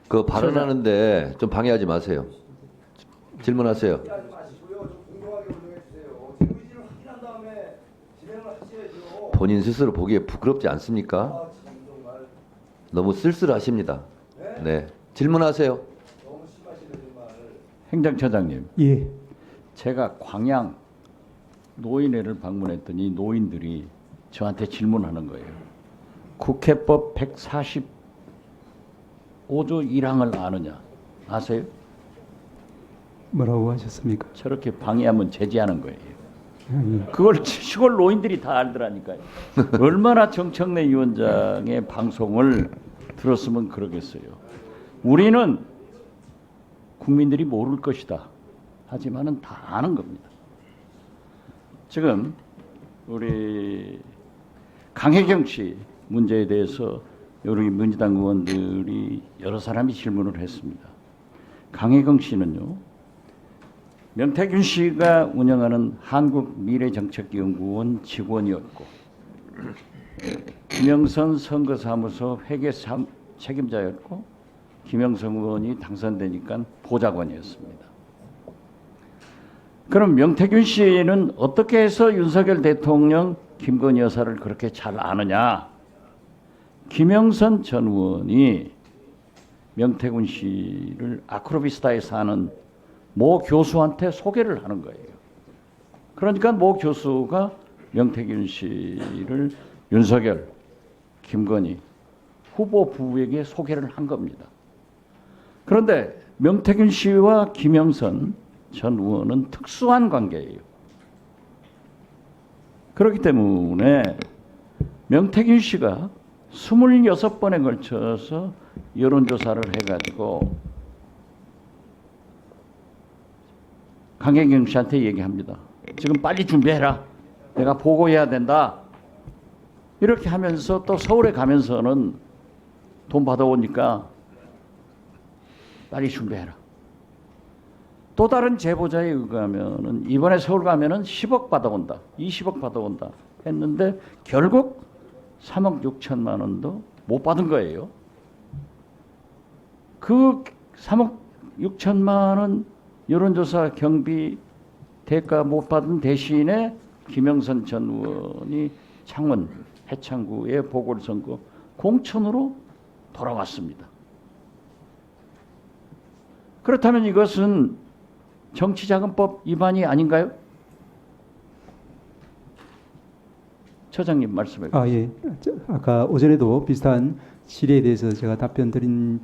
그 발언하는데 좀 방해하지 마세요. 질문하세요. 본인 스스로 보기에 부끄럽지 않습니까? 너무 쓸쓸하십니다. 네, 질문하세요. 행정처장님, 예, 제가 광양 노인회를 방문했더니 노인들이 저한테 질문하는 거예요. 국회법 145조 1항을 아느냐? 아세요? 뭐라고 하셨습니까? 저렇게 방해하면 제지하는 거예요. 예. 그걸 시골 노인들이 다 알더라니까요. 얼마나 정청래 위원장의 방송을 들었으면 그러겠어요. 우리는 국민들이 모를 것이다. 하지만은 다 아는 겁니다. 지금 우리 강혜경 씨 문제에 대해서 여러 민주당 의원들이 여러 사람이 질문을 했습니다. 강혜경 씨는요, 명태균 씨가 운영하는 한국미래정책연구원 직원이었고, 김영선 선거사무소 회계 책임자였고, 김영선 의원이 당선되니까 보좌관이었습니다. 그럼 명태균 씨는 어떻게 해서 윤석열 대통령 김건희 여사를 그렇게 잘 아느냐? 김영선 전 의원이 명태균 씨를 아크로비스타에 사는 모 교수한테 소개를 하는 거예요. 그러니까 모 교수가 명태균 씨를 윤석열, 김건희 후보 부부에게 소개를 한 겁니다. 그런데 명태균 씨와 김영선 전 의원은 특수한 관계예요. 그렇기 때문에 명태균 씨가 26번에 걸쳐서 여론조사를 해가지고 강혜경 씨한테 얘기합니다. 지금 빨리 준비해라. 내가 보고해야 된다. 이렇게 하면서 또 서울에 가면서는 돈 받아오니까 빨리 준비해라. 또 다른 제보자에 의하면은 이번에 서울 가면은 10억 받아온다, 20억 받아온다 했는데 결국 3억 6천만 원도 못 받은 거예요. 그 3억 6천만 원 여론조사 경비 대가 못 받은 대신에 김영선 전 의원이 창원 해창구에 보궐선거 공천으로 돌아왔습니다. 그렇다면 이것은 정치자금법 위반이 아닌가요? 처장님 말씀해 주세요. 예. 아까 오전에도 비슷한 질의에 대해서 제가 답변 드린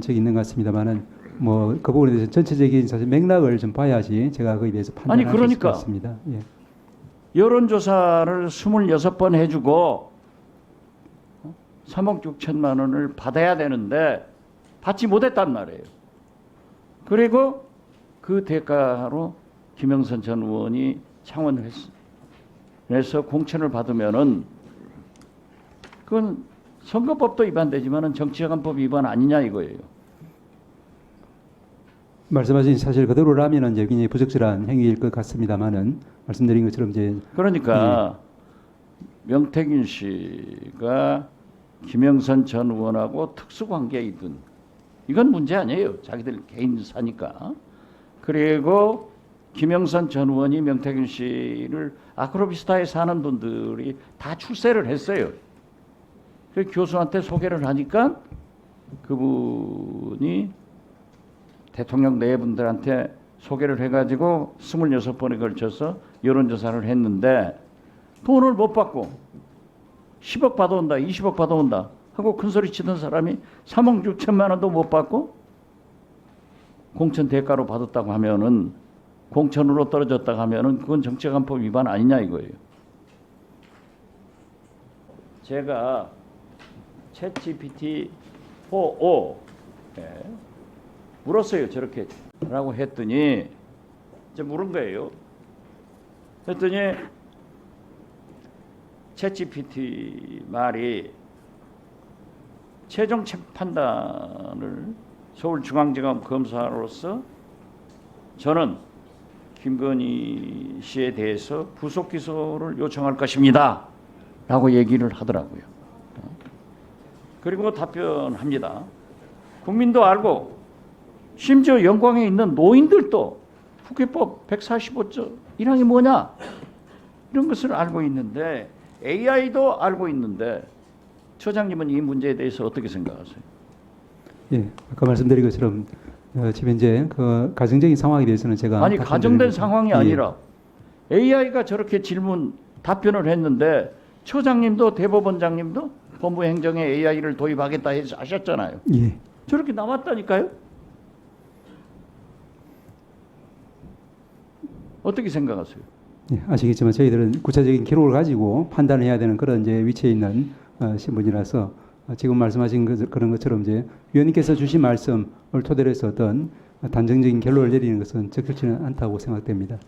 적이 있는 것 같습니다만은 뭐 그 부분에 대해서 전체적인 사실 맥락을 좀 봐야지 제가 거기에 대해서 판단할 수 있을 것 같습니다. 예. 여론조사를 26번 해주고 3억 6천만 원을 받아야 되는데 받지 못했단 말이에요. 그리고 그 대가로 김영선 전 의원이 창원에서 공천을 받으면은 그건 선거법도 위반되지만은 정치자금법 위반 아니냐 이거예요. 말씀하신 사실 그대로라면은 이제 굉장히 부적절한 행위일 것 같습니다만은 말씀드린 것처럼 이제 그러니까 명태균 씨가 김영선 전 의원하고 특수관계이든 이건 문제 아니에요. 자기들 개인사니까. 그리고 김영선 전 의원이 명태균 씨를 아크로비스타에 사는 분들이 다 출세를 했어요. 그 교수한테 소개를 하니까 그분이 대통령 네 분들한테 소개를 해가지고 26번에 걸쳐서 여론조사를 했는데 돈을 못 받고 10억 받아온다, 20억 받아온다 하고 큰소리 치던 사람이 3억 6천만 원도 못 받고 공천 대가로 받았다고 하면은 공천으로 떨어졌다고 하면은 그건 정치자금법 위반 아니냐 이거예요. 제가 챗GPT 4o 물었어요. 저렇게 라고 했더니 이제 물은 거예요. 했더니 챗GPT 말이 최종 판단을 서울중앙지검 검사로서 저는 김건희 씨에 대해서 구속 기소를 요청할 것입니다. 라고 얘기를 하더라고요. 그리고 답변합니다. 국민도 알고 심지어 영광에 있는 노인들도 국회법 145조 1항이 뭐냐 이런 것을 알고 있는데 AI도 알고 있는데 처장님은 이 문제에 대해서 어떻게 생각하세요? 예, 아까 말씀드린 것처럼 지금 현재 그 가정적인 상황에 대해서는 제가 아니 가정된 상황이 예. 아니라 AI가 저렇게 답변을 했는데 처장님도 대법원장님도 법무행정에 AI를 도입하겠다 해서 하셨잖아요. 예. 저렇게 나왔다니까요. 어떻게 생각하세요? 예, 아시겠지만 저희들은 구체적인 기록을 가지고 판단해야 되는 그런 이제 위치에 있는 신분이라서 지금 말씀하신 그런 것처럼 이제 위원님께서 주신 말씀을 토대로 해서 어떤 단정적인 결론을 내리는 것은 적절치는 않다고 생각됩니다.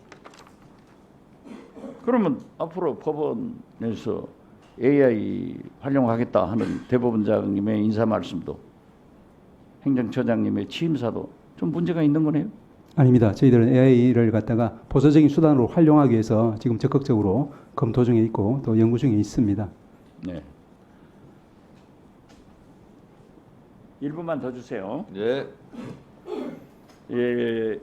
그러면 앞으로 법원에서 AI 활용하겠다 하는 대법원장님의 인사 말씀도 행정처장님의 취임사도 좀 문제가 있는 거네요. 아닙니다. 저희들은 AI를 갖다가 보수적인 수단으로 활용하기 위해서 지금 적극적으로 검토 중에 있고 또 연구 중에 있습니다. 네. 1분만 더 주세요. 네. 예,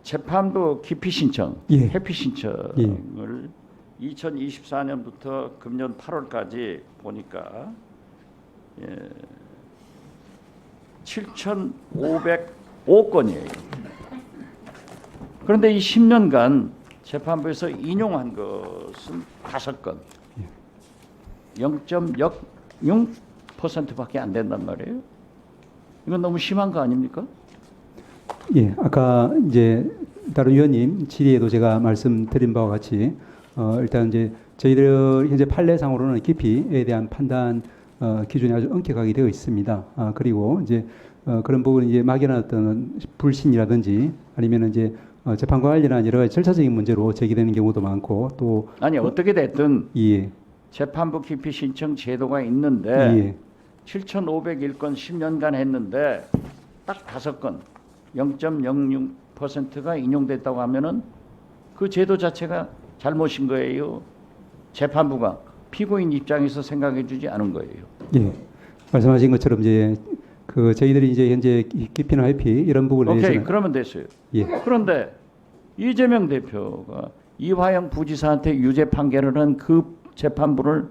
재판부 기피 신청, 예. 회피 신청을 2024년부터 금년 8월까지 보니까 7,505건이에요. 그런데 이 10년간 재판부에서 인용한 것은 5건, 0.06%밖에 안 된단 말이에요. 이건 너무 심한 거 아닙니까? 예, 아까 이제 다른 위원님 질의에도 제가 말씀드린 바와 같이 일단 이제 저희들 현재 판례상으로는 기피에 대한 판단 기준이 아주 엄격하게 되어 있습니다. 그리고 이제 그런 부분 이제 막연한 어떤 불신이라든지 아니면 이제 재판과 관련한 여러 가지 절차적인 문제로 제기되는 경우도 많고 또 아니 어떻게 됐든 예, 재판부 기피 신청 제도가 있는데 예, 7,501건 10년간 했는데 딱 5건 0.06%가 인용됐다고 하면은 그 제도 자체가 잘못인 거예요. 재판부가 피고인 입장에서 생각해주지 않은 거예요. 예, 말씀하신 것처럼 이제 그 저희들이 이제 현재 기피나 회피 이런 부분에 오케이, 대해서는 그러면 됐어요. 예, 그런데 이재명 대표가 이화영 부지사한테 유죄 판결을 한 그 재판부를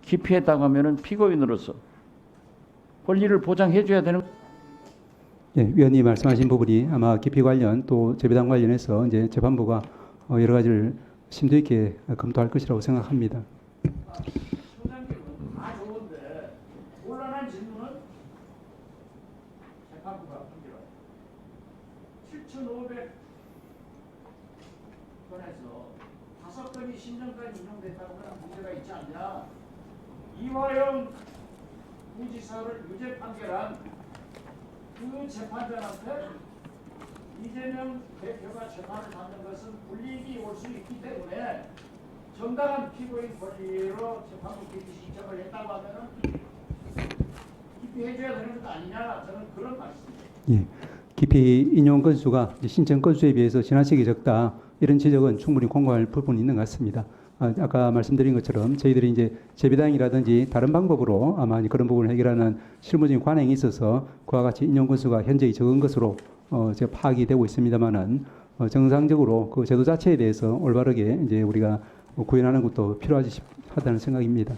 기피했다고 하면은 피고인으로서 권리를 보장해줘야 되는. 예, 위원님 말씀하신 부분이 아마 기피 관련 또 재배당 관련해서 이제 재판부가 여러 가지를 심도 있게 검토할 것이라고 생각합니다. 소장님은 다 좋은데 곤란한 질문은 재판부가 판결한 7,500건에서 5건이 10년간 인용됐다고 하는 문제가 있지 않냐. 이화영 부지사를 유죄 판결한 그 재판장한테 이재명 대표가 재판을 받는 것은 불이익이 올 수 있기 때문에 정당한 피고인 권리로 재판부 기피 신청을 했다고 하면은 기피해줘야 되는 것 아니냐, 저는 그런 말씀입니다. 예, 기피 인용 건수가 신청 건수에 비해서 지나치게 적다 이런 지적은 충분히 공감할 부분이 있는 것 같습니다. 아까 말씀드린 것처럼 저희들이 이제 재배당이라든지 다른 방법으로 아마 그런 부분을 해결하는 실무적인 관행이 있어서 그와 같이 인용 건수가 현저히 적은 것으로 제가 파악이 되고 있습니다만은 정상적으로 그 제도 자체에 대해서 올바르게 이제 우리가 구현하는 것도 필요하다는 생각입니다.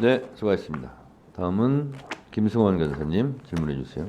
네, 수고하셨습니다. 다음은 김승원 변호사님 질문해 주세요.